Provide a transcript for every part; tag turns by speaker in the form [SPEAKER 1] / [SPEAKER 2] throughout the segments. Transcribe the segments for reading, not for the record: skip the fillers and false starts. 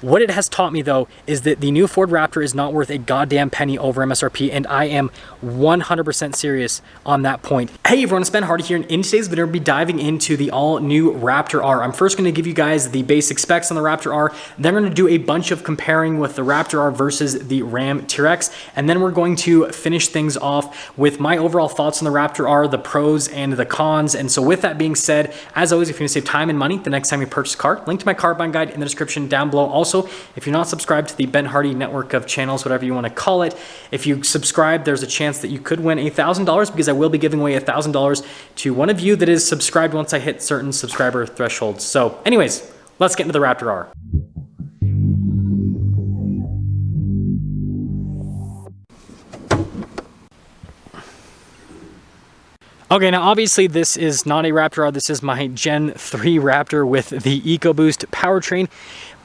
[SPEAKER 1] What it has taught me though is that the new Ford Raptor is not worth a goddamn penny over MSRP, and I am 100% serious on that point. Hey everyone, it's Ben Hardy here, and in today's video we'll be diving into the all new Raptor R. I'm first going to give you guys the basic specs on the Raptor R, then we're going to do a bunch of comparing with the Raptor R versus the Ram Trx, and then we're going to finish things off with my overall thoughts on the Raptor R, the pros and the cons. And so with that being said, as always, if you want to save time and money the next time you purchase a car, link to my car buying guide in the description down below. Also, if you're not subscribed to the Ben Hardy network of channels, whatever you want to call it, if you subscribe, there's a chance that you could win $1,000 because I will be giving away $1,000 to one of you that is subscribed once I hit certain subscriber thresholds. So anyways, let's get into the Raptor R. Okay, now obviously this is not a Raptor R, this is my Gen 3 Raptor with the Ecoboost Powertrain.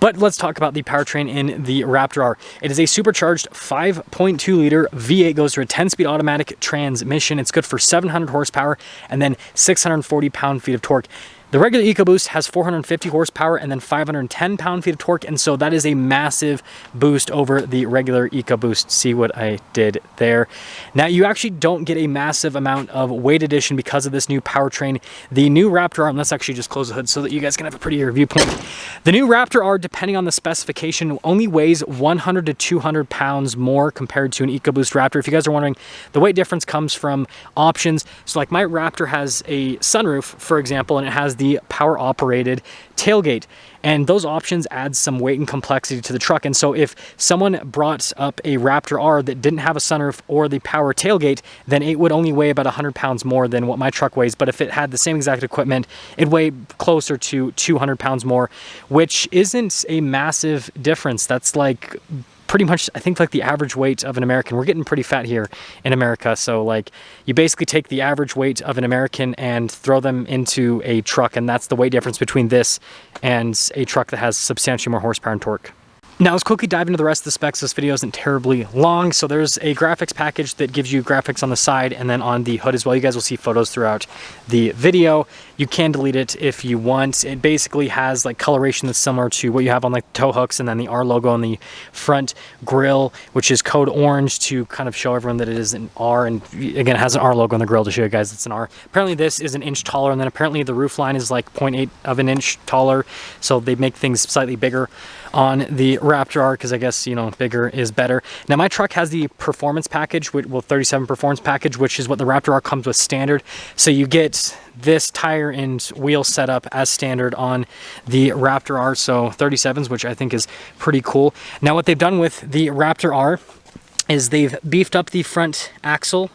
[SPEAKER 1] But let's talk about the powertrain in the Raptor R. It is a supercharged 5.2 liter V8, goes through a 10-speed automatic transmission. It's good for 700 horsepower and then 640 pound-feet of torque. The regular EcoBoost has 450 horsepower and then 510 pound-feet of torque, and so that is a massive boost over the regular EcoBoost. See what I did there? Now, you actually don't get a massive amount of weight addition because of this new powertrain. The new Raptor R, and let's actually just close the hood so that you guys can have a prettier viewpoint. The new Raptor R, depending on the specification, only weighs 100 to 200 pounds more compared to an EcoBoost Raptor. If you guys are wondering, the weight difference comes from options. So like my Raptor has a sunroof, for example, and it has the power operated tailgate, and those options add some weight and complexity to the truck. And so if someone brought up a Raptor R that didn't have a sunroof or the power tailgate, then it would only weigh about 100 pounds more than what my truck weighs. But if it had the same exact equipment, it'd weigh closer to 200 pounds more, which isn't a massive difference. That's like pretty much, I think, like the average weight of an American. We're getting pretty fat here in America. So like you basically take the average weight of an American and throw them into a truck, and that's the weight difference between this and a truck that has substantially more horsepower and torque. Now let's quickly dive into the rest of the specs. This video isn't terribly long. So there's a graphics package that gives you graphics on the side and then on the hood as well. You guys will see photos throughout the video. You can delete it if you want. It basically has like coloration that's similar to what you have on like tow hooks, and then the R logo on the front grille, which is code orange to kind of show everyone that it is an R. And again, it has an R logo on the grille to show you guys it's an R. Apparently this is an inch taller, and then apparently the roof line is like 0.8 of an inch taller. So they make things slightly bigger on the Raptor R because I guess, you know, bigger is better. Now my truck has the performance package, well, 37 performance package, which is what the Raptor R comes with standard. So you get this tire and wheel setup as standard on the Raptor R, so 37s, which I think is pretty cool. Now what they've done with the Raptor R is they've beefed up the front axle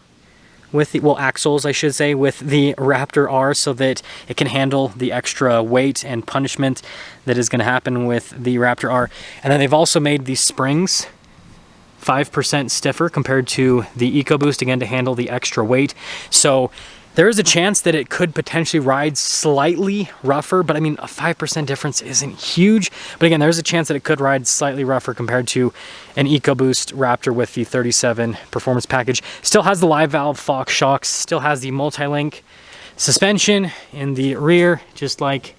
[SPEAKER 1] with the, well, axles I should say, with the Raptor R so that it can handle the extra weight and punishment that is going to happen with the Raptor R. And then they've also made the springs 5% stiffer compared to the EcoBoost, again, to handle the extra weight. So there is a chance that it could potentially ride slightly rougher, but I mean, a 5% difference isn't huge. But again, there's a chance that it could ride slightly rougher compared to an EcoBoost Raptor with the 37 performance package. Still has the live valve Fox shocks, still has the multi-link suspension in the rear, just like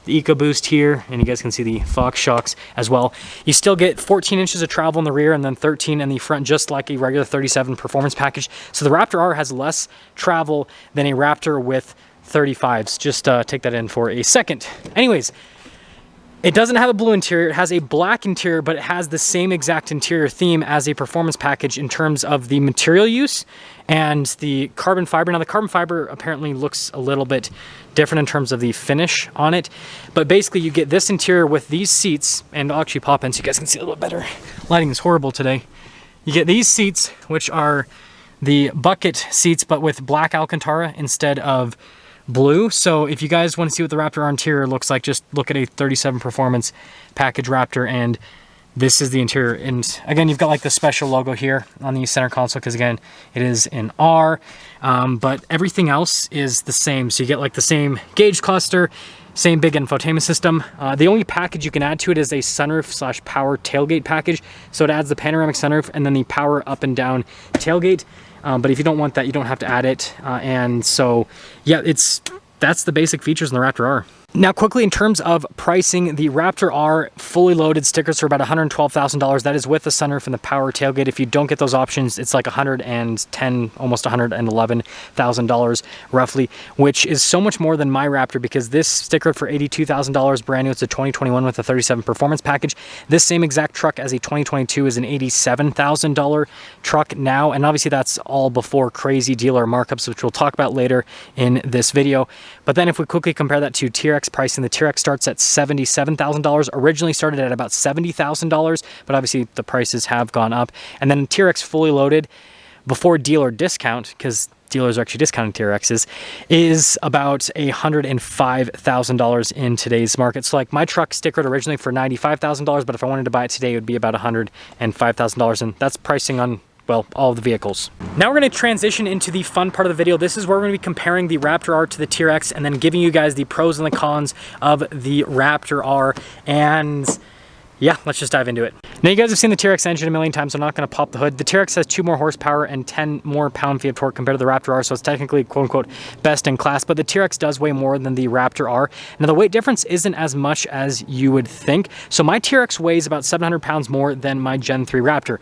[SPEAKER 1] the EcoBoost here, and you guys can see the Fox shocks as well. You still get 14 inches of travel in the rear and then 13 in the front, just like a regular 37 performance package. So the Raptor R has less travel than a Raptor with 35s. Just take that in for a second. Anyways, it doesn't have a blue interior, it has a black interior, but it has the same exact interior theme as a performance package in terms of the material use and the carbon fiber. Now the carbon fiber apparently looks a little bit different in terms of the finish on it, but basically you get this interior with these seats, and I'll actually pop in so you guys can see a little bit better. Lighting is horrible today. You get these seats, which are the bucket seats, but with black Alcantara instead of blue. So if you guys want to see what the Raptor R interior looks like, just look at a 37 performance package Raptor, and this is the interior. And again, you've got like the special logo here on the center console because again, it is an R, but everything else is the same. So you get like the same gauge cluster, same big infotainment system. The only package you can add to it is a sunroof / power tailgate package. So it adds the panoramic sunroof and then the power up and down tailgate. But if you don't want that, you don't have to add it. And so, yeah, that's the basic features in the Raptor R. Now, quickly, in terms of pricing, the Raptor R fully loaded stickers are about $112,000. That is with the sunroof and the power tailgate. If you don't get those options, it's like $110,000, almost $111,000 roughly, which is so much more than my Raptor, because this stickered for $82,000 brand new. It's a 2021 with a 37 performance package. This same exact truck as a 2022 is an $87,000 truck now, and obviously that's all before crazy dealer markups, which we'll talk about later in this video. But then if we quickly compare that to Trx Pricing, the Trx starts at $77,000. Originally started at about $70,000, but obviously the prices have gone up. And then Trx fully loaded before dealer discount, because dealers are actually discounting TRXs, is about $105,000 in today's market. So like my truck stickered originally for $95,000, but if I wanted to buy it today, it would be about $105,000, and that's pricing on, well, all of the vehicles. Now we're going to transition into the fun part of the video. This is where we're going to be comparing the Raptor R to the Trx and then giving you guys the pros and the cons of the Raptor R. And yeah, let's just dive into it. Now you guys have seen the Trx engine a million times, so I'm not going to pop the hood. The Trx has 2 more horsepower and 10 more pound-feet of torque compared to the Raptor R, so it's technically quote-unquote best in class, but the Trx does weigh more than the Raptor R. Now the weight difference isn't as much as you would think. So my Trx weighs about 700 pounds more than my Gen 3 Raptor.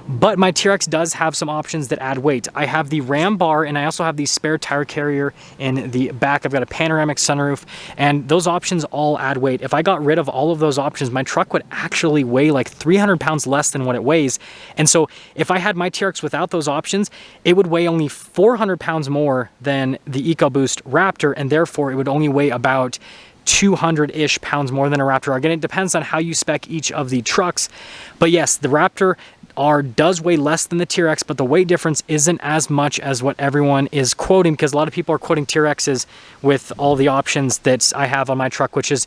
[SPEAKER 1] But my Trx does have some options that add weight. I have the ram bar, and I also have the spare tire carrier in the back. I've got a panoramic sunroof, and those options all add weight. If I got rid of all of those options, my truck would actually weigh like 300 pounds less than what it weighs. And so if I had my Trx without those options, it would weigh only 400 pounds more than the Ecoboost Raptor, and therefore it would only weigh about 200-ish pounds more than a Raptor R. Again, it depends on how you spec each of the trucks. But yes, the Raptor R does weigh less than the Trx, but the weight difference isn't as much as what everyone is quoting, because a lot of people are quoting Trx's with all the options that I have on my truck, which is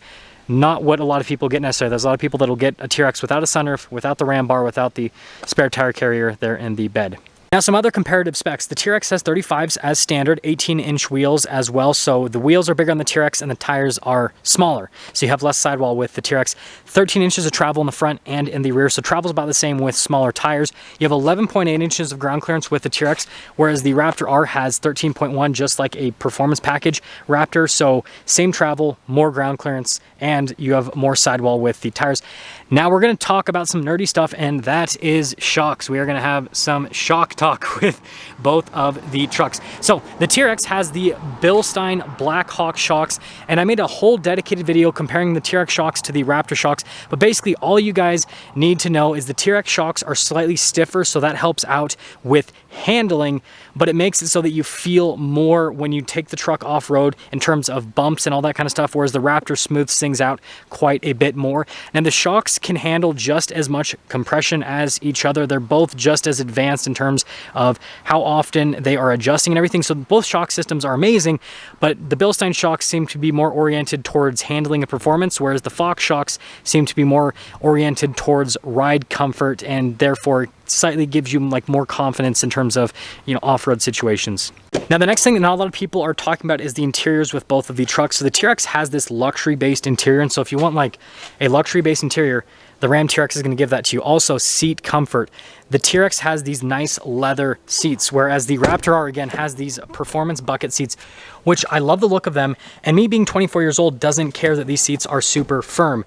[SPEAKER 1] not what a lot of people get necessarily. There's a lot of people that'll get a Trx without a sunroof, without the ram bar, without the spare tire carrier there in the bed. Now some other comparative specs. The Trx has 35s as standard, 18-inch wheels as well. So the wheels are bigger on the Trx and the tires are smaller. So you have less sidewall with the Trx. 13 inches of travel in the front and in the rear. So travel's about the same with smaller tires. You have 11.8 inches of ground clearance with the Trx, whereas the Raptor R has 13.1, just like a performance package Raptor. So same travel, more ground clearance, and you have more sidewall with the tires. Now we're going to talk about some nerdy stuff, and that is shocks. We are going to have some shock talk with both of the trucks. So the Trx has the Bilstein Black Hawk shocks, and I made a whole dedicated video comparing the Trx shocks to the Raptor shocks. But basically all you guys need to know is the Trx shocks are slightly stiffer, so that helps out with handling, but it makes it so that you feel more when you take the truck off-road in terms of bumps and all that kind of stuff, whereas the Raptor smooths things out quite a bit more. And the shocks can handle just as much compression as each other. They're both just as advanced in terms of how often they are adjusting and everything. So both shock systems are amazing, but the Bilstein shocks seem to be more oriented towards handling and performance, whereas the Fox shocks seem to be more oriented towards ride comfort, and therefore slightly gives you like more confidence in terms of, you know, off-road situations. Now the next thing that not a lot of people are talking about is the interiors with both of the trucks. So the Trx has this luxury-based interior, and so if you want like a luxury-based interior, the Ram Trx is going to give that to you. Also, seat comfort. The Trx has these nice leather seats, whereas the Raptor R, again, has these performance bucket seats, which I love the look of them, and me being 24 years old doesn't care that these seats are super firm.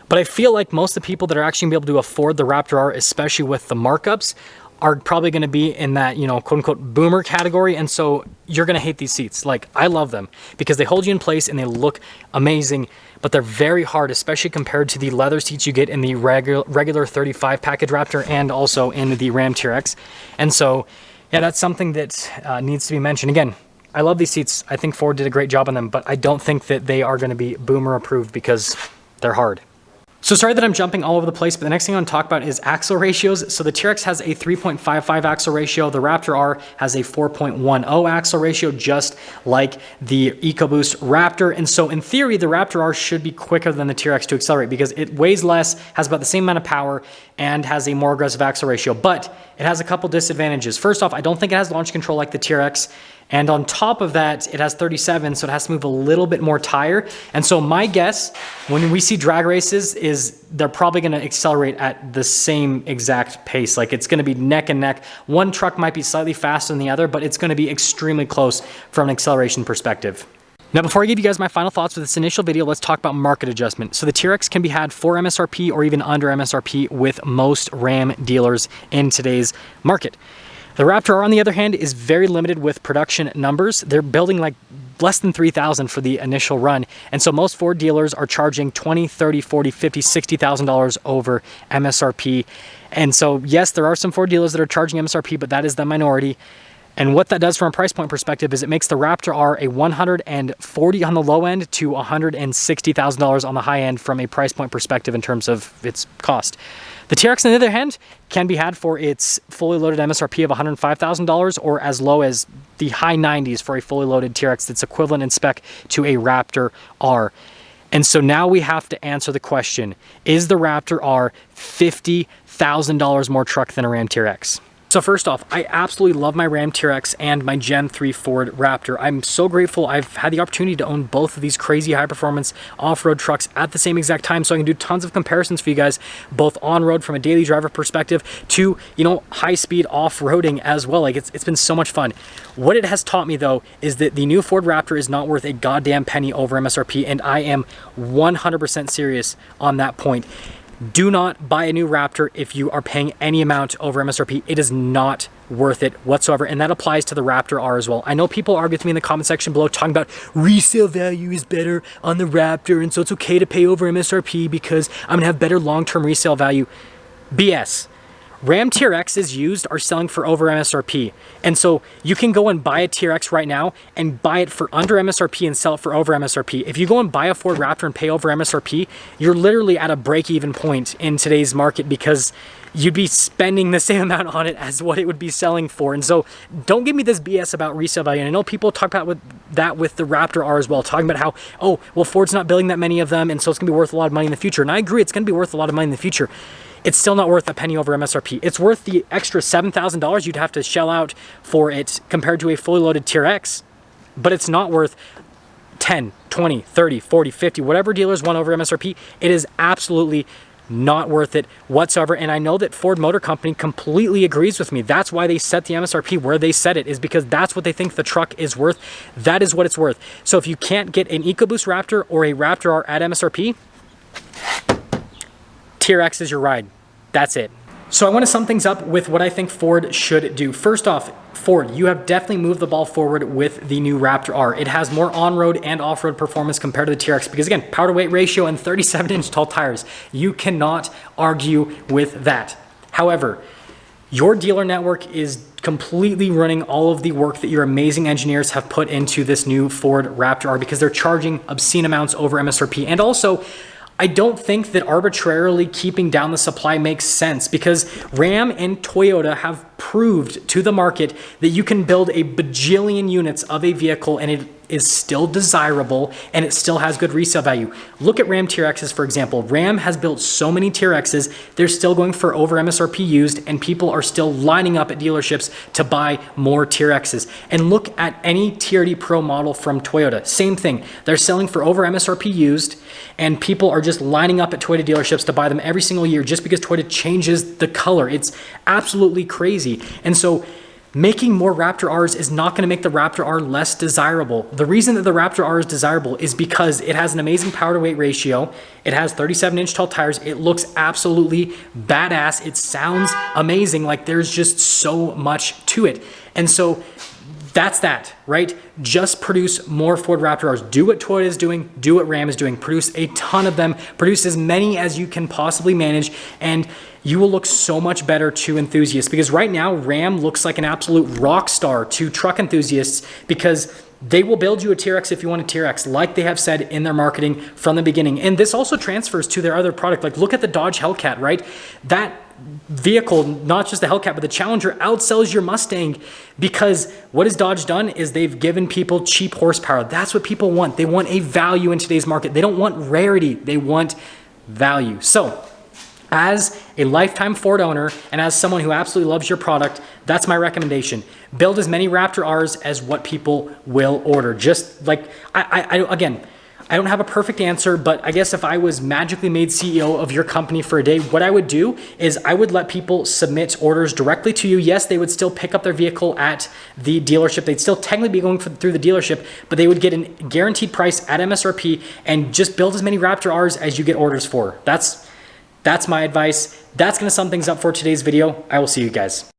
[SPEAKER 1] But I feel like most of the people that are actually going to be able to afford the Raptor R, especially with the markups, are probably going to be in that, you know, quote unquote boomer category. And so you're going to hate these seats. Like, I love them because they hold you in place and they look amazing, but they're very hard, especially compared to the leather seats you get in the regular 35 package Raptor and also in the Ram Trx. And so, yeah, that's something that needs to be mentioned. Again, I love these seats. I think Ford did a great job on them, but I don't think that they are going to be boomer approved because they're hard. So sorry that I'm jumping all over the place, but the next thing I want to talk about is axle ratios. So the Trx has a 3.55 axle ratio. The Raptor R has a 4.10 axle ratio, just like the EcoBoost Raptor. And so in theory, the Raptor R should be quicker than the Trx to accelerate because it weighs less, has about the same amount of power, and has a more aggressive axle ratio. But it has a couple disadvantages. First off, I don't think it has launch control like the Trx. And on top of that, it has 37, so it has to move a little bit more tire. And so my guess, when we see drag races, is they're probably going to accelerate at the same exact pace. Like, it's going to be neck and neck. One truck might be slightly faster than the other, but it's going to be extremely close from an acceleration perspective. Now, before I give you guys my final thoughts with this initial video, let's talk about market adjustment. So the TRX can be had for MSRP or even under MSRP with most Ram dealers in today's market. The Raptor R, on the other hand, is very limited with production numbers. They're building like less than 3,000 for the initial run. And so most Ford dealers are charging $20,000, $30,000, $40,000, $50,000, $60,000 over MSRP. And so yes, there are some Ford dealers that are charging MSRP, but that is the minority. And what that does from a price point perspective is it makes the Raptor R a $140,000 on the low end to $160,000 on the high end from a price point perspective in terms of its cost. The TRX, on the other hand, can be had for its fully loaded MSRP of $105,000 or as low as the high 90s for a fully loaded TRX that's equivalent in spec to a Raptor R. And so now we have to answer the question, is the Raptor R $50,000 more truck than a Ram TRX? So first off, I absolutely love my Ram TRX and my Gen 3 Ford Raptor. I'm so grateful I've had the opportunity to own both of these crazy high performance off-road trucks at the same exact time, so I can do tons of comparisons for you guys, both on-road from a daily driver perspective to, you know, high-speed off-roading as well. Like it's been so much fun. What it has taught me though is that the new Ford Raptor is not worth a goddamn penny over MSRP, and I am 100% serious on that point. Do not buy a new Raptor if you are paying any amount over MSRP. It is not worth it whatsoever, and that applies to the Raptor R as well. I know people argue with me in the comment section below talking about resale value is better on the Raptor, and so it's okay to pay over MSRP because I'm gonna have better long-term resale value. BS. Ram TRXs used are selling for over MSRP. And so you can go and buy a TRX right now and buy it for under MSRP and sell it for over MSRP. If you go and buy a Ford Raptor and pay over MSRP, you're literally at a break-even point in today's market because you'd be spending the same amount on it as what it would be selling for. And so don't give me this BS about resale value. And I know people talk about that with the Raptor R as well, talking about how, oh, well, Ford's not building that many of them, and so it's gonna be worth a lot of money in the future. And I agree, it's gonna be worth a lot of money in the future. It's still not worth a penny over MSRP. It's worth the extra $7,000 you'd have to shell out for it compared to a fully loaded TRX, but it's not worth 10, 20, 30, 40, 50, whatever dealers want over MSRP. It is absolutely not worth it whatsoever. And I know that Ford Motor Company completely agrees with me. That's why they set the MSRP where they set it, is because that's what they think the truck is worth. That is what it's worth. So if you can't get an EcoBoost Raptor or a Raptor R at MSRP, TRX is your ride. That's it. So I want to sum things up with what I think Ford should do. First off, Ford, you have definitely moved the ball forward with the new Raptor R. It has more on-road and off-road performance compared to the TRX because, again, power to weight ratio and 37-inch tall tires. You cannot argue with that. However, your dealer network is completely running all of the work that your amazing engineers have put into this new Ford Raptor R because they're charging obscene amounts over MSRP. And also, I don't think that arbitrarily keeping down the supply makes sense because Ram and Toyota have proved to the market that you can build a bajillion units of a vehicle and it is still desirable and it still has good resale value. Look at Ram TRXs, for example. Ram has built so many TRXs, they're still going for over MSRP used, and people are still lining up at dealerships to buy more TRXs. And look at any TRD Pro model from Toyota. Same thing. They're selling for over MSRP used, and people are just lining up at Toyota dealerships to buy them every single year just because Toyota changes the color. It's absolutely crazy. And so making more Raptor Rs is not going to make the Raptor R less desirable. The reason that the Raptor R is desirable is because it has an amazing power to weight ratio. It has 37-inch tall tires. It looks absolutely badass. It sounds amazing. Like there's just so much to it. And so that's that, right? Just produce more Ford Raptor Rs. Do what Toyota is doing, do what Ram is doing. Produce a ton of them. Produce as many as you can possibly manage, and you will look so much better to enthusiasts, because right now Ram looks like an absolute rock star to truck enthusiasts because they will build you a TRX if you want a TRX, like they have said in their marketing from the beginning. And this also transfers to their other product. Like look at the Dodge Hellcat, right? That vehicle, not just the Hellcat, but the Challenger outsells your Mustang because what has Dodge done is they've given people cheap horsepower. That's what people want. They want a value in today's market. They don't want rarity. They want value. So as a lifetime Ford owner and as someone who absolutely loves your product, that's my recommendation. Build as many Raptor Rs as what people will order. Just like, again, I don't have a perfect answer, but I guess if I was magically made CEO of your company for a day, what I would do is I would let people submit orders directly to you. Yes, they would still pick up their vehicle at the dealership. They'd still technically be going through the dealership, but they would get a guaranteed price at MSRP and just build as many Raptor Rs as you get orders for. That's my advice. That's going to sum things up for today's video. I will see you guys.